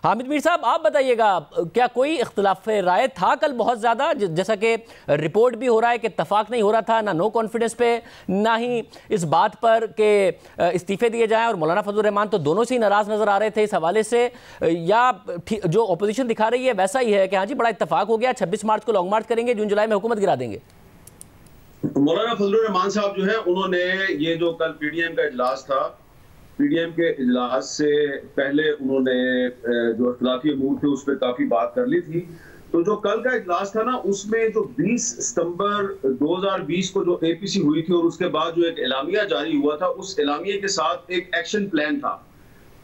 हामिद मीर साहब, आप बताइएगा, क्या कोई इख्तिलाफ राय था कल बहुत ज़्यादा, जैसा कि रिपोर्ट भी हो रहा है कि इत्तफाक नहीं हो रहा था, ना नो कॉन्फिडेंस पे, ना ही इस बात पर कि इस्तीफे दिए जाएं, और मौलाना फजल रहमान तो दोनों से ही नाराज़ नज़र आ रहे थे इस हवाले से, या जो अपोजिशन दिखा रही है वैसा ही है कि हाँ जी बड़ा इत्तफाक हो गया, 26 मार्च को लॉन्ग मार्च करेंगे, जून जुलाई में हुकूमत गिरा देंगे? मौलाना फजल रहमान साहब जो है, उन्होंने ये जो कल पीडीएम का इजलास था, पीडीएम के इजलास से पहले उन्होंने जो इख्तिलाफी अमूर थे उस पर काफी बात कर ली थी। तो जो कल का इजलास था ना, उसमें जो 20 सितंबर 2020 को जो एपीसी हुई थी और उसके बाद जो एक एलामिया जारी हुआ था, उस एलामिया के साथ एक एक्शन प्लान था,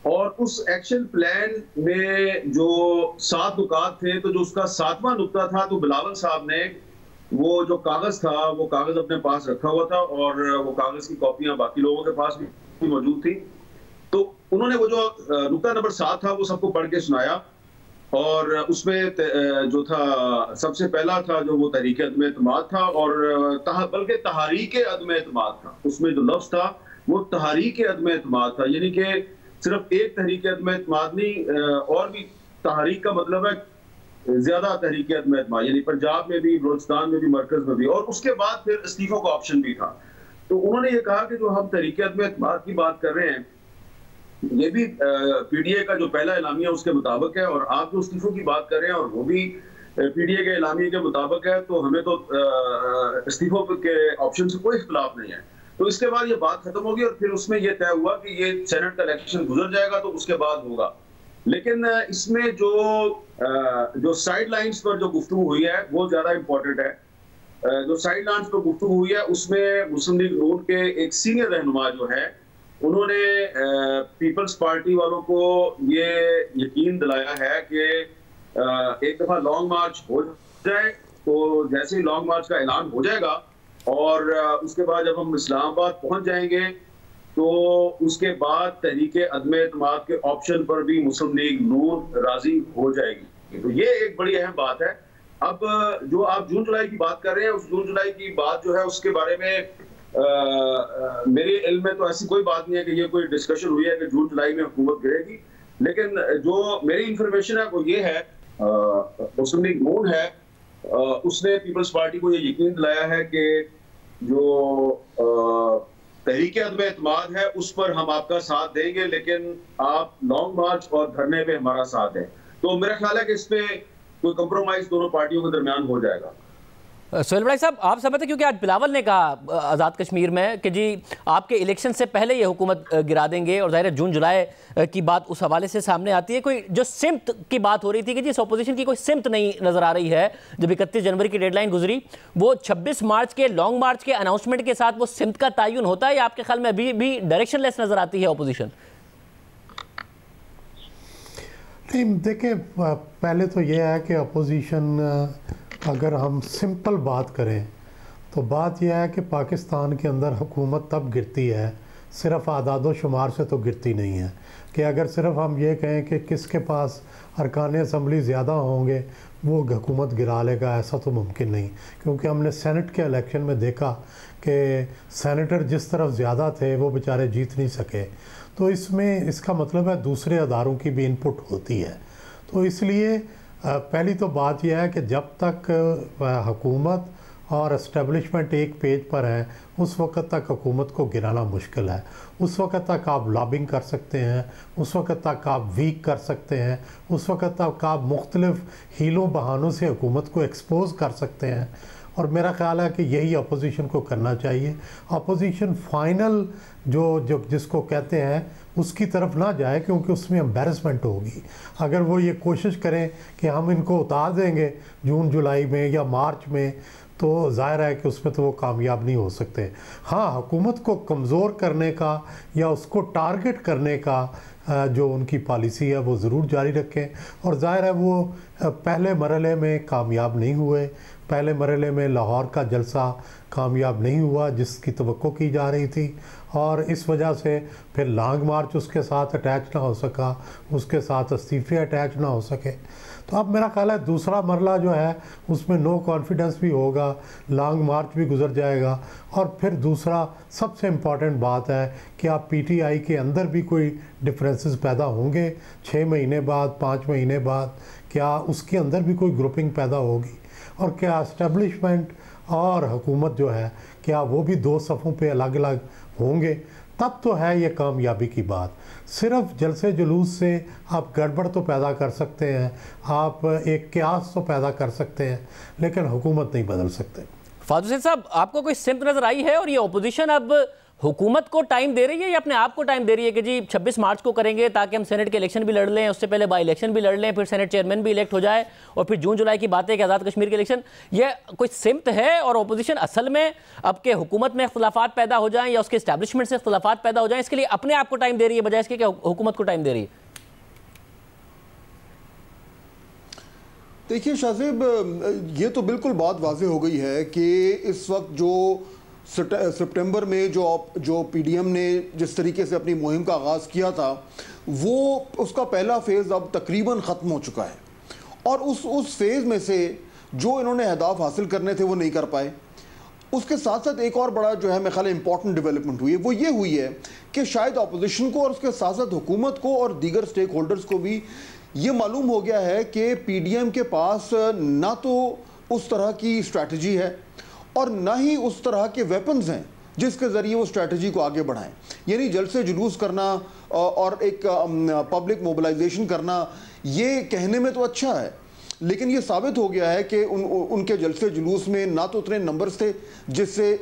और उस एक्शन प्लान में जो 7 नुकात थे, तो जो उसका 7वां नुकता था, तो बिलावल साहब ने वो जो कागज था वो कागज अपने पास रखा हुआ था, और वो कागज की कॉपियां बाकी लोगों के पास भी मौजूद थी। तो उन्होंने वो जो नुकता नंबर 7 था वो सबको पढ़ के सुनाया, और उसमें जो था सबसे पहला था जो वो तहरीक अदम एतमाद था, और बल्कि तहरीक अदम एतमाद था। उसमें जो लफ्ज था वो तहरीक अदम एतमाद था, यानी कि सिर्फ एक तहरीक अदम एतमाद नहीं, और भी तहरीक का मतलब है ज्यादा तहरीक अदम एतमाद, यानी पंजाब में भी, बलोचिस्तान में भी, मरकज में भी, और उसके बाद फिर इस्तीफों का ऑप्शन भी था। तो उन्होंने ये कहा कि जो हम तहरीक अदम एतमाद की बात कर रहे हैं, ये भी पीडीए का जो पहला एलामिया उसके मुताबिक है, और आप जो इस्तीफों की बात कर रहे हैं और वो भी पीडीए के एलामिया के मुताबिक है, तो हमें तो इस्तीफों के ऑप्शन से कोई इख्तिलाफ नहीं है। तो इसके बाद ये बात खत्म होगी, और फिर उसमें यह तय हुआ कि ये सेनेट का इलेक्शन गुजर जाएगा तो उसके बाद होगा। लेकिन इसमें जो साइड लाइन्स पर जो गुफ्तगू हुई है वो ज्यादा इंपॉर्टेंट है। जो साइड लाइन्स पर गुफ्तगू हुई है उसमें मुस्लिम लीग नून के एक सीनियर रहनुमा जो है, उन्होंने पीपल्स पार्टी वालों को ये यकीन दिलाया है कि एक दफा लॉन्ग मार्च हो जाए, तो जैसे ही लॉन्ग मार्च का ऐलान हो जाएगा और उसके बाद जब हम इस्लामाबाद पहुंच जाएंगे, तो उसके बाद तहरीक अदम एतमाद के ऑप्शन पर भी मुस्लिम लीग नून राजी हो जाएगी। तो ये एक बड़ी अहम बात है। अब जो आप जून जुलाई की बात कर रहे हैं, उस जून जुलाई की बात जो है उसके बारे में मेरे इल्म में तो ऐसी कोई बात नहीं है कि ये कोई डिस्कशन हुई है कि जून जुलाई में हुकूमत गिरेगी। लेकिन जो मेरी इंफॉर्मेशन है वो ये है, मुस्लिम लीग नून है, उसने पीपल्स पार्टी को ये यकीन दिलाया है कि जो तहरीक अदम एतमाद है उस पर हम आपका साथ देंगे, लेकिन आप लॉन्ग मार्च और धरने पे हमारा साथ दें। तो मेरा ख्याल है कि इस पे कोई कंप्रोमाइज दोनों पार्टियों के दरमियान हो जाएगा। सोहेल भाई साहब, आप समझते, क्योंकि आज बिलावल ने कहा आज़ाद कश्मीर में कि जी आपके इलेक्शन से पहले ये हुकूमत गिरा देंगे, और ज़ाहिर है जून जुलाई की बात उस हवाले से सामने आती है। कोई जो सिमत की बात हो रही थी कि जी इस अपोजिशन की कोई सिमत नहीं नज़र आ रही है, जब 31 जनवरी की डेडलाइन गुजरी, वो 26 मार्च के लॉन्ग मार्च के अनाउंसमेंट के साथ वो सिमत का तयन होता है, या आपके ख्याल में अभी भी डायरेक्शन लेस नज़र आती है अपोजिशन? नहीं, देखिए, पहले तो ये है कि अपोजिशन, अगर हम सिंपल बात करें तो बात यह है कि पाकिस्तान के अंदर हुकूमत तब गिरती है, सिर्फ आदाद शुमार से तो गिरती नहीं है कि अगर सिर्फ हम ये कहें कि किसके पास अरकान असम्बली ज़्यादा होंगे वो हुकूमत गिरा लेगा, ऐसा तो मुमकिन नहीं। क्योंकि हमने सेनेट के इलेक्शन में देखा कि सेनेटर जिस तरफ ज़्यादा थे वो बेचारे जीत नहीं सके। तो इसमें इसका मतलब है दूसरे अदारों की भी इनपुट होती है। तो इसलिए पहली तो बात यह है कि जब तक हुकूमत और इस्टेब्लिशमेंट एक पेज पर है, उस वक्त तक हुकूमत को गिराना मुश्किल है। उस वक्त तक आप लॉबिंग कर सकते हैं, उस वक्त तक आप वीक कर सकते हैं, उस वक्त तक आप मुख्तलिफ हीलों बहानों से हुकूमत को एक्सपोज कर सकते हैं। और मेरा ख्याल है कि यही अपोजिशन को करना चाहिए। अपोजिशन फाइनल जो जिसको कहते हैं उसकी तरफ ना जाए, क्योंकि उसमें एम्बेरसमेंट होगी। अगर वो ये कोशिश करें कि हम इनको उतार देंगे जून जुलाई में या मार्च में, तो ज़ाहिर है कि उसमें तो वो कामयाब नहीं हो सकते। हाँ, हुकूमत को कमज़ोर करने का या उसको टारगेट करने का जो उनकी पॉलिसी है वो ज़रूर जारी रखें। और ज़ाहिर है वो पहले मरहले में कामयाब नहीं हुए। पहले मरहले में लाहौर का जलसा कामयाब नहीं हुआ जिसकी तवक्को की जा रही थी, और इस वजह से फिर लॉन्ग मार्च उसके साथ अटैच ना हो सका, उसके साथ इस्तीफे अटैच ना हो सके। तो अब मेरा ख्याल है दूसरा मरला जो है उसमें नो कॉन्फिडेंस भी होगा, लॉन्ग मार्च भी गुजर जाएगा, और फिर दूसरा सबसे इम्पॉर्टेंट बात है कि आप पीटीआई के अंदर भी कोई डिफरेंसेस पैदा होंगे 6 महीने बाद, 5 महीने बाद? क्या उसके अंदर भी कोई ग्रुपिंग पैदा होगी? और क्या इस्टेब्लिशमेंट और हुकूमत जो है, क्या वो भी दो सफ़ों पे अलग अलग होंगे? तब तो है ये कामयाबी की बात। सिर्फ जलसे जुलूस से आप गड़बड़ तो पैदा कर सकते हैं, आप एक क्यास तो पैदा कर सकते हैं, लेकिन हुकूमत नहीं बदल सकते। फादू हुसैन साहब, आपको कोई सिम्त नजर आई है और ये ओपोजिशन अब हुकूमत को टाइम दे रही है या अपने आप को टाइम दे रही है कि जी 26 मार्च को करेंगे ताकि हम सेनेट के इलेक्शन भी लड़ लें, उससे पहले बाई इलेक्शन भी लड़ लें, फिर सेनेट चेयरमैन भी इलेक्ट हो जाए और फिर जून जुलाई की बात है कि आज़ाद कश्मीर के इलेक्शन? ये कोई सिम्त है और ओपोजिशन असल में अब के हुकूमत में इख्तलाफात पैदा हो जाएं या उसके इस्टेब्लिशमेंट से इख्तलाफात पैदा हो जाएं, इसके लिए अपने आप को टाइम दे रही है बजाय इसके कि हुकूमत को टाइम दे रही है? देखिए शाहज़ेब, ये तो बिल्कुल बात वाज़ेह हो गई है कि इस वक्त जो सितंबर में जो पीडीएम ने जिस तरीके से अपनी मुहिम का आगाज़ किया था, वो उसका पहला फेज़ अब तकरीबन ख़त्म हो चुका है और उस फेज़ में से जो इन्होंने अहदाफ हासिल करने थे वो नहीं कर पाए। उसके साथ साथ एक और बड़ा जो है मेरे ख्याल इंपॉर्टेंट डेवलपमेंट हुई है, वो ये हुई है कि शायद अपोजिशन को और उसके साथ साथ हुकूमत को और दीगर स्टेक होल्डर्स को भी ये मालूम हो गया है कि पीडीएम के पास ना तो उस तरह की स्ट्रैटेजी है और ना ही उस तरह के वेपन्स हैं जिसके ज़रिए वो स्ट्रैटेजी को आगे बढ़ाएं। यानी जलसे जुलूस करना और एक पब्लिक मोबिलाइजेशन करना, ये कहने में तो अच्छा है, लेकिन ये साबित हो गया है कि उनके जलसे जुलूस में ना तो उतने नंबर्स थे जिससे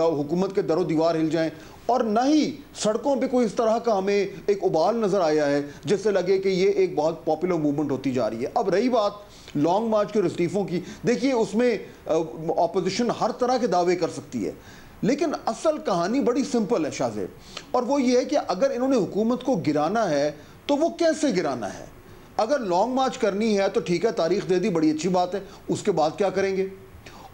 हुकूमत के दरो दीवार हिल जाएं और ना ही सड़कों पे कोई इस तरह का हमें एक उबाल नज़र आया है जिससे लगे कि ये एक बहुत पॉपुलर मूवमेंट होती जा रही है। अब रही बात लॉन्ग मार्च के और इस्तीफ़ों की, देखिए उसमें अपोजिशन हर तरह के दावे कर सकती है, लेकिन असल कहानी बड़ी सिंपल है शाहज़ेब, और वो ये है कि अगर इन्होंने हुकूमत को गिराना है तो वो कैसे गिराना है। अगर लॉन्ग मार्च करनी है तो ठीक है, तारीख दे दी, बड़ी अच्छी बात है, उसके बाद क्या करेंगे?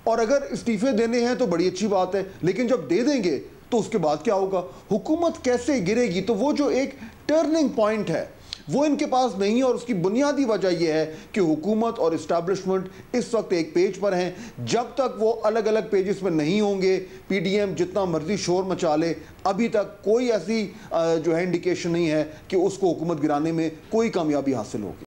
और अगर इस्तीफे देने हैं तो बड़ी अच्छी बात है, लेकिन जब दे देंगे तो उसके बाद क्या होगा? हुकूमत कैसे गिरेगी? तो वो जो एक टर्निंग पॉइंट है वो इनके पास नहीं है और उसकी बुनियादी वजह यह है कि हुकूमत और इस्टेब्लिशमेंट इस वक्त एक पेज पर हैं। जब तक वो अलग अलग पेजेस पर नहीं होंगे, पीडीएम जितना मर्जी शोर मचा ले, अभी तक कोई ऐसी जो है इंडिकेशन नहीं है कि उसको हुकूमत गिराने में कोई कामयाबी हासिल होगी।